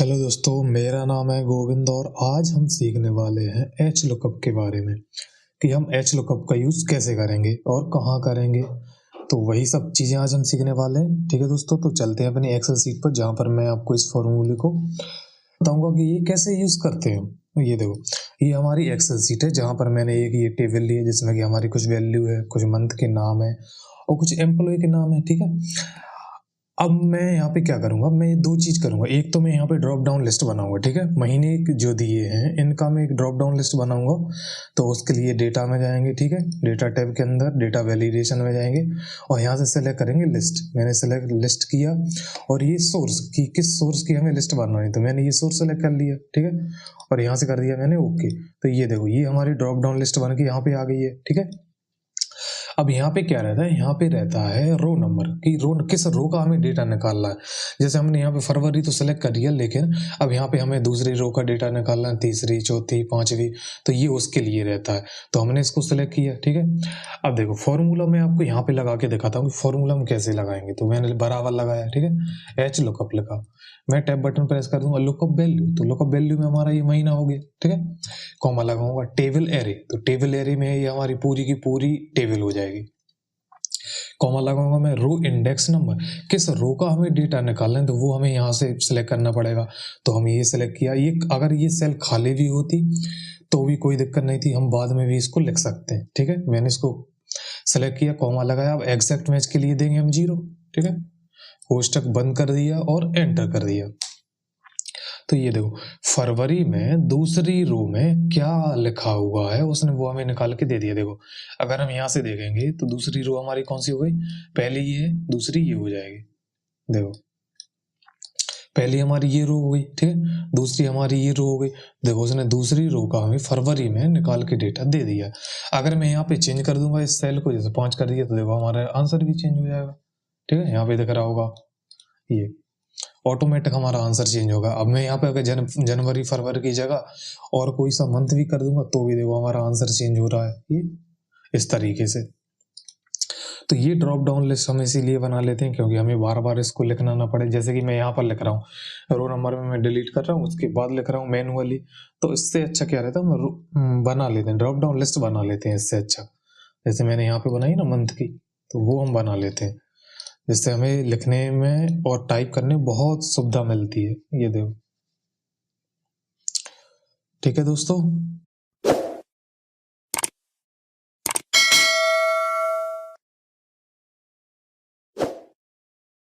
Hello दोस्तों, मेरा नाम है गोविंद और आज हम सीखने वाले हैं एच लुकअप के बारे में कि हम एच लुकअप का यूज़ कैसे करेंगे और कहाँ करेंगे। तो वही सब चीज़ें आज हम सीखने वाले हैं। ठीक है दोस्तों, तो चलते हैं अपनी एक्सेल शीट पर जहाँ पर मैं आपको इस फॉर्मूले को बताऊंगा कि ये कैसे यूज़ करते हैं। तो ये देखो, ये हमारी एक्सेल शीट है जहाँ पर मैंने एक ये टेबल ली है जिसमें कि हमारी कुछ वैल्यू है, कुछ मंथ के नाम है और कुछ एम्प्लॉय के नाम है। ठीक है, अब मैं यहाँ पे क्या करूँगा, मैं दो चीज़ करूँगा। एक तो मैं यहाँ पे ड्रॉप डाउन लिस्ट बनाऊंगा। ठीक है, महीने जो दिए हैं इनका मैं एक ड्रॉप डाउन लिस्ट बनाऊंगा। तो उसके लिए डेटा में जाएंगे। ठीक है, डेटा टैब के अंदर डेटा वैलिडेशन में जाएंगे और यहाँ से सेलेक्ट करेंगे लिस्ट। मैंने सेलेक्ट लिस्ट किया और ये सोर्स की किस सोर्स की हमें लिस्ट बनानी, तो मैंने ये सोर्स सेलेक्ट कर लिया। ठीक है, और यहाँ से कर दिया मैंने ओके। तो ये देखो, ये हमारी ड्रॉप डाउन लिस्ट बन के यहाँ पे आ गई है। ठीक है, अब यहाँ पे क्या रहता है, यहाँ पे रहता है रो नंबर कि रो किस रो का हमें डेटा निकालना है। जैसे हमने यहाँ पे फरवरी तो सेलेक्ट कर लिया, लेकिन अब यहाँ पे हमें दूसरी रो का डेटा निकालना है, तीसरी, चौथी, पांचवी, तो ये उसके लिए रहता है। तो हमने इसको सेलेक्ट किया। ठीक है, अब देखो फॉर्मूला मैं आपको यहाँ पे लगा के दिखाता हूँ कि फॉर्मूला हम कैसे लगाएंगे। तो मैंने बराबर लगाया। ठीक है, एच लुकअप लिखा, मैं टैब बटन प्रेस कर दूंगा, लुकअप वैल्यू, तो लुकअप वैल्यू में हमारा ये महीना हो गया। ठीक है, कॉमा लगाऊंगा, टेबल एरे, तो टेबल एरे में ये हमारी पूरी की पूरी टेबल हो जाएगी। कॉमा लगाऊंगा मैं, रो इंडेक्स नंबर, किस रो का हमें डेटा निकालना है तो वो हमें यहाँ से सिलेक्ट करना पड़ेगा। तो हम ये सिलेक्ट किया। ये अगर ये सेल खाली भी होती तो भी कोई दिक्कत नहीं थी, हम बाद में भी इसको लिख सकते हैं। ठीक है, मैंने इसको सेलेक्ट किया, कॉमा लगाया। अब एग्जैक्ट मैच के लिए देंगे हम 0। ठीक है, कोष्टक बंद कर दिया और एंटर कर दिया। तो ये देखो, फरवरी में दूसरी रो में क्या लिखा हुआ है उसने वो हमें निकाल के दे दिया। देखो, अगर हम यहाँ से देखेंगे तो दूसरी रो हमारी कौन सी हो गई, पहली ये है, दूसरी ये हो जाएगी। देखो, पहली हमारी ये रो हो गई। ठीक है, दूसरी हमारी ये रो हो गई। देखो, उसने दूसरी रो का हमें फरवरी में निकाल के डेटा दे दिया। अगर मैं यहाँ पे चेंज कर दूंगा इस सेल को, जैसे 5 कर दिया, तो देखो हमारा आंसर भी चेंज हो जाएगा। ठीक है, यहाँ पे दिख रहा होगा, ये ऑटोमेटिक हमारा आंसर चेंज होगा। अब मैं यहाँ पे अगर जनवरी फरवरी की जगह और कोई सा मंथ भी कर दूंगा तो भी देखो हमारा आंसर चेंज हो रहा है, ये इस तरीके से। तो ये ड्रॉप डाउन लिस्ट हम इसीलिए बना लेते हैं क्योंकि हमें बार बार इसको लिखना ना पड़े। जैसे कि मैं यहाँ पर लिख रहा हूँ, रो नंबर में मैं डिलीट कर रहा हूँ, उसके बाद लिख रहा हूँ मैनुअली, तो इससे अच्छा क्या रहता है, बना लेते हैं, ड्रॉप डाउन लिस्ट बना लेते हैं इससे अच्छा। जैसे मैंने यहाँ पे बनाई ना मंथ की, तो वो हम बना लेते हैं, जिससे हमें लिखने में और टाइप करने में बहुत सुविधा मिलती है। ये देखो, ठीक है दोस्तों।